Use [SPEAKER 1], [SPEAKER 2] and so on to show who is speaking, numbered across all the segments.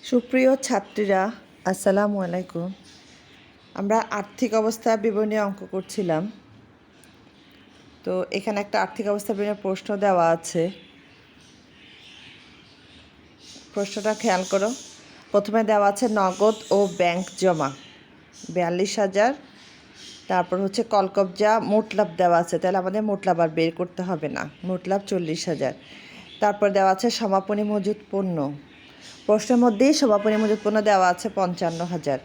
[SPEAKER 1] সুপ্রিয় ছাত্রীরা, আসসালামু আলাইকুম। আমরা আর্থিক অবস্থা বিবরণী অঙ্ক করছিলাম। তো এখানে একটা আর্থিক অবস্থা বিবরণী প্রশ্ন দেওয়া আছে। প্রশ্নটা খেয়াল করো। প্রথমে দেওয়া আছে নগদ ও ব্যাংক জমা 42,000। তারপর হচ্ছে কলকবজা মোট লাভ দেওয়া আছে, তাহলে আমাদের মোট লাভ আর বের করতে হবে না, মোট লাভ 40,000। তারপর দেওয়া আছে সমাপনী মজুত পণ্য। প্রশ্নের মধ্যেই সমাপনী মজুত পণ্য দেওয়া আছে 55,000।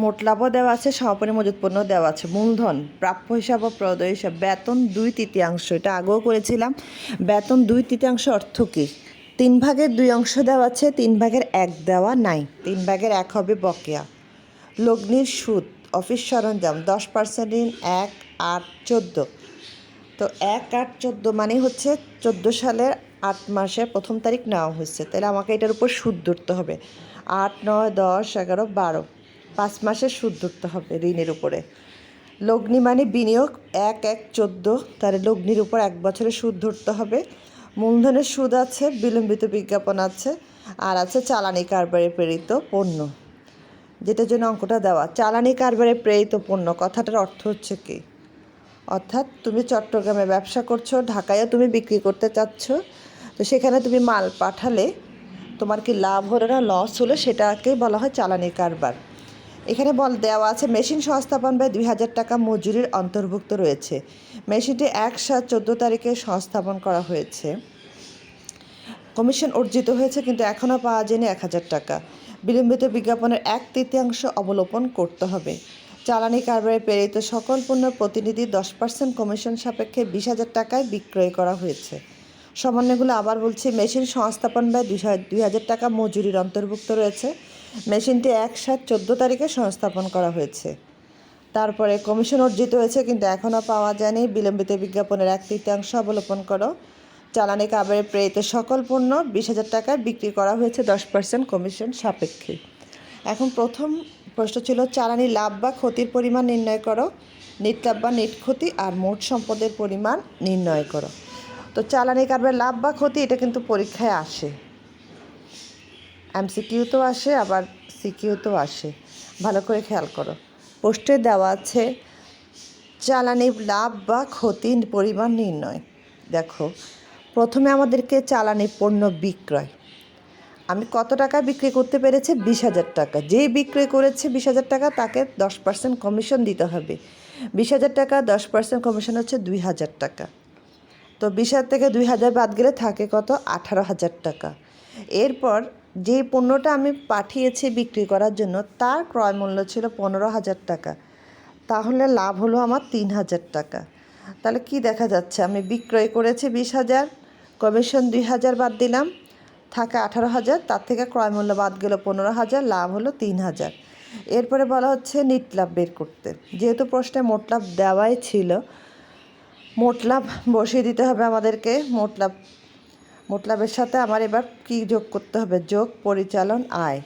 [SPEAKER 1] মোট লাভও দেওয়া আছে, সমাপনী মজুত পণ্য দেওয়া আছে। মূলধন, প্রাপ্য হিসাব ও প্রদেয় হিসাব, বেতন 2/3। এটা আগেও করেছিলাম। বেতন 2/3 অর্থ কী? 3/2 অংশ দেওয়া আছে, 3/1 দেওয়া নাই। 3/1 হবে বকেয়া। লগ্নির সুদ, অফিস সরঞ্জাম 10% ঋণ 1/8/14। তো 1/8/14 মানে হচ্ছে 14 সালের 8 মাসের 1 তারিখ নেওয়া হয়েছে, তাহলে আমাকে এটার উপর সুদ ধরতে হবে। 8, 9, 10, 11, 12, 5 মাসের সুদ ধরতে হবে ঋণের উপরে। লগ্নি মানে বিনিয়োগ 1/1/14, তাহলে লগ্নির উপর 1 বছরের সুদ ধরতে হবে। মূলধনের সুদ আছে, বিলম্বিত বিজ্ঞাপন আছে, আর আছে চালানি কারবারে প্রেরিত পণ্য, যেটার জন্য অঙ্কটা দেওয়া। চালানি কারবারে প্রেরিত পণ্য কথাটার অর্থ হচ্ছে কি? অর্থাৎ তুমি চট্টগ্রামে ব্যবসা করছো, ঢাকায়ও তুমি বিক্রি করতে চাচ্ছ, তো সেখানে তুমি মাল পাঠালে তোমার কি লাভ হলো না লস হলো, সেটাকেই বলা হয় চালানি কারবার। এখানে দেওয়া আছে মেশিন সংস্থাপন ব্যয় 2,000 টাকা মজুরির অন্তর্ভুক্ত রয়েছে। মেশিনটি 1/7/14 তারিখে সংস্থাপন করা হয়েছে। কমিশন অর্জিত হয়েছে কিন্তু এখনও পাওয়া যায়নি 1,000 টাকা। বিলম্বিত বিজ্ঞাপনের 1/3 অবলোপন করতে হবে। চালানি কারবারে প্রেরিত সকল পণ্যের প্রতিনিধি 10% কমিশন সাপেক্ষে 20,000 টাকায় বিক্রয় করা হয়েছে। সমন্বয়গুলো আবার বলছি। মেশিন সংস্থাপন ব্যয় 2,000 টাকা মজুরির অন্তর্ভুক্ত রয়েছে। মেশিনটি 1/7/14 তারিখে সংস্থাপন করা হয়েছে। তারপরে কমিশন অর্জিত হয়েছে কিন্তু এখনও পাওয়া যায়নি। বিলম্বিত বিজ্ঞাপনের 1/3 অবলোপন করো। চালানি কারবারে প্রেরিত সকল পণ্য 20,000 টাকায় বিক্রি করা হয়েছে 10% কমিশন সাপেক্ষে। এখন প্রথম প্রশ্ন ছিল চালানি লাভ বা ক্ষতির পরিমাণ নির্ণয় করো। নিট লাভ বা নিট ক্ষতি আর মোট সম্পদের পরিমাণ নির্ণয় করো। তো চালানি কারবারে লাভ বা ক্ষতি এটা কিন্তু পরীক্ষায় আসে, এমসিকিউতেও আসে আবার সিকিউতেও আসে। ভালো করে খেয়াল করো। পোস্টে দেওয়া আছে চালানি লাভ বা ক্ষতির পরিমাণ নির্ণয়। দেখো, প্রথমে আমাদেরকে চালানি পণ্য বিক্রয়, আমি কত টাকা বিক্রি করতে পেরেছি? 20,000 টাকা। যেই বিক্রয় করেছে 20,000 টাকা তাকে 10% কমিশন দিতে হবে। 20,000 টাকা 10% কমিশন হচ্ছে 2,000 টাকা। তো 20,000 থেকে 2,000 বাদ গেলে থাকে কত? 18,000 টাকা। এরপর যে পণ্যটা আমি পাঠিয়েছি বিক্রি করার জন্য তার ক্রয় মূল্য ছিল 15,000 টাকা, তাহলে লাভ হলো আমার 3,000 টাকা। তাহলে কি দেখা যাচ্ছে? আমি বিক্রয় করেছি 20,000, কমিশন 2,000 বাদ দিলাম, থাকে 18,000, তার থেকে ক্রয় মূল্য বাদ গেল 15,000, লাভ হলো 3,000। এরপরে বলা হচ্ছে নিট লাভ বের করতে। যেহেতু প্রশ্নে মোট লাভ দেওয়াই ছিল, মোট লাভ বসিয়ে দিতে হবে আমাদেরকে। মোট লাভের সাথে আমার এবার কি যোগ করতে হবে? যোগ পরিচালন আয়।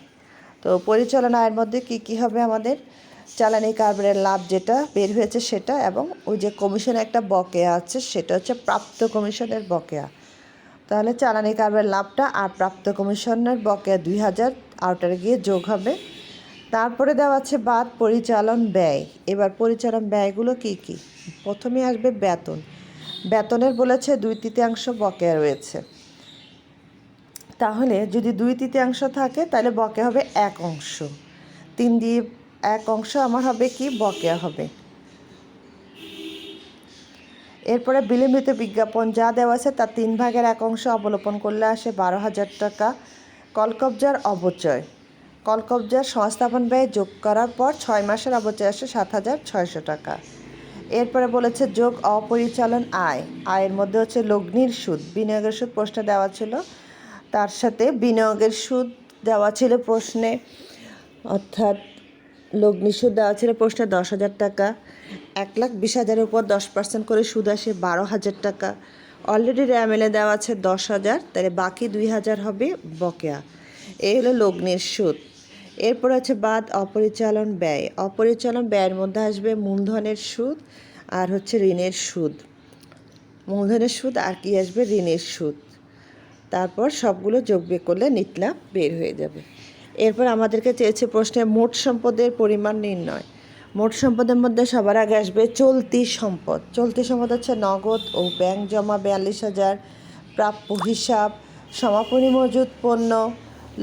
[SPEAKER 1] তো পরিচালন আয়ের মধ্যে কি কি হবে আমাদের? চালানি কারবারের লাভ যেটা বের হয়েছে সেটা, এবং ওই যে কমিশনে একটা বকেয়া আছে সেটা হচ্ছে প্রাপ্ত কমিশনের বকেয়া। তাহলে চালানি কারবারের লাভটা আর প্রাপ্ত কমিশনের বকেয়া 2,000 আউটারে গিয়ে যোগ হবে। তারপরে দেওয়া আছে বাদ পরিচালন ব্যয়। এবার পরিচালন ব্যয়গুলো কি কি? প্রথমে আসবে বেতন। বেতনের বলেছে 2/3 বকেয়া রয়েছে। তাহলে যদি 2/3 থাকে তাহলে বকেয়া হবে 1 অংশ। 3 দিয়ে 1 অংশ আমার হবে কি? বকেয়া হবে। এরপরে বিলম্বিত বিজ্ঞাপন যা দেওয়া আছে তার 3/1 অংশ অবলোপন করলে আসে 12,000 টাকা। কলকবজার অবচয়, কলকবজার সংস্থাপন ব্যয় যোগ করার পর 6 মাসের অবচয় আসে 7,600 টাকা। এরপরে বলেছে যোগ অপরিচালন আয়। আয়ের মধ্যে হচ্ছে লগ্নির সুদ, বিনিয়োগের সুদ প্রশ্নে দেওয়া ছিল, তার সাথে বিনিয়োগের সুদ দেওয়া ছিল প্রশ্নে, অর্থাৎ লগ্নি সুদ দেওয়া ছিল প্রশ্নে 10,000 টাকা। 1,20,000 উপর 10% করে সুদ আসে 12,000 টাকা। অলরেডি র্যামেলে দেওয়া আছে 10,000, তাহলে বাকি 2,000 হবে বকেয়া। এই হলো লগ্নির সুদ। এরপর আছে বাদ অপরিচালন ব্যয়। অপরিচালন ব্যয়ের মধ্যে আসবে মূলধনের সুদ আর হচ্ছে ঋণের সুদ। মূলধনের সুদ আর কি আসবে? ঋণের সুদ। তারপর সবগুলো যোগ বিয়োগ করলে নিট লাভ বের হয়ে যাবে। এরপর আমাদেরকে চেয়েছে প্রশ্নে মোট সম্পদের পরিমাণ নির্ণয়। মোট সম্পদের মধ্যে সবার আগে আসবে চলতি সম্পদ। চলতি সম্পদ হচ্ছে নগদ ও ব্যাংক জমা 42,000, প্রাপ্য হিসাব, সমাপনী মজুত পণ্য,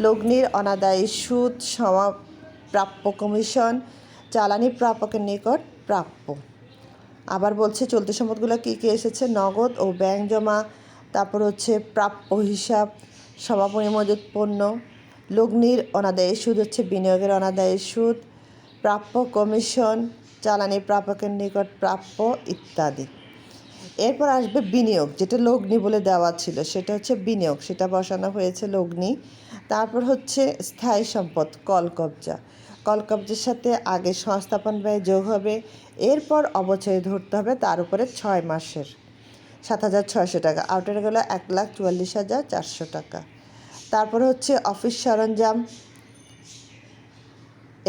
[SPEAKER 1] লগ্নির অনাদায়ী সুদ, প্রাপ্য কমিশন, চালানি প্রাপকের নিকট প্রাপ্য। আবার বলছে চলতি সম্পদগুলো কী কী এসেছে, নগদ ও ব্যাংক জমা, তারপর হচ্ছে প্রাপ্য হিসাব, সমাপনী মজুত পণ্য, লগ্নির অনাদায়ী সুদ হচ্ছে বিনিয়োগের অনাদায়ী সুদ, প্রাপ্য কমিশন, চালানি প্রাপকের নিকট প্রাপ্য ইত্যাদি। এরপর আসবে বিনিয়োগ, যেটা লগ্নি বলে দেওয়া ছিল সেটা হচ্ছে বিনিয়োগ, সেটা বসানো হয়েছে লগ্নি। তারপর হচ্ছে স্থায়ী সম্পদ, কলকবজা। কলকবজার সাথে আগে সংস্থাপন ব্যয় যোগ হবে, এরপর অবচয় ধরতে হবে, তার উপরে 6 মাসের 7,600 টাকা। আউটারে গেল 1,44,400 টাকা। তারপর হচ্ছে অফিস সরঞ্জাম।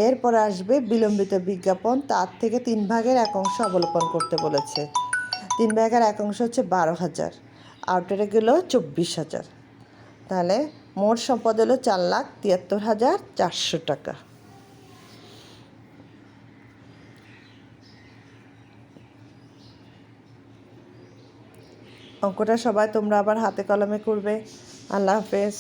[SPEAKER 1] এরপর আসবে বিলম্বিত বিজ্ঞাপন, তার থেকে 3 ভাগের 1 অংশ অবলোপন করতে বলেছে। 3 ভাগের 1 অংশ হচ্ছে 12,000, আউটারে গেল 24,000। তাহলে মোট সম্পদ হলো 4,73,400 টাকা। অঙ্কটা সবাই তোমরা আবার হাতে কলমে করবে। আল্লাহ হাফেজ।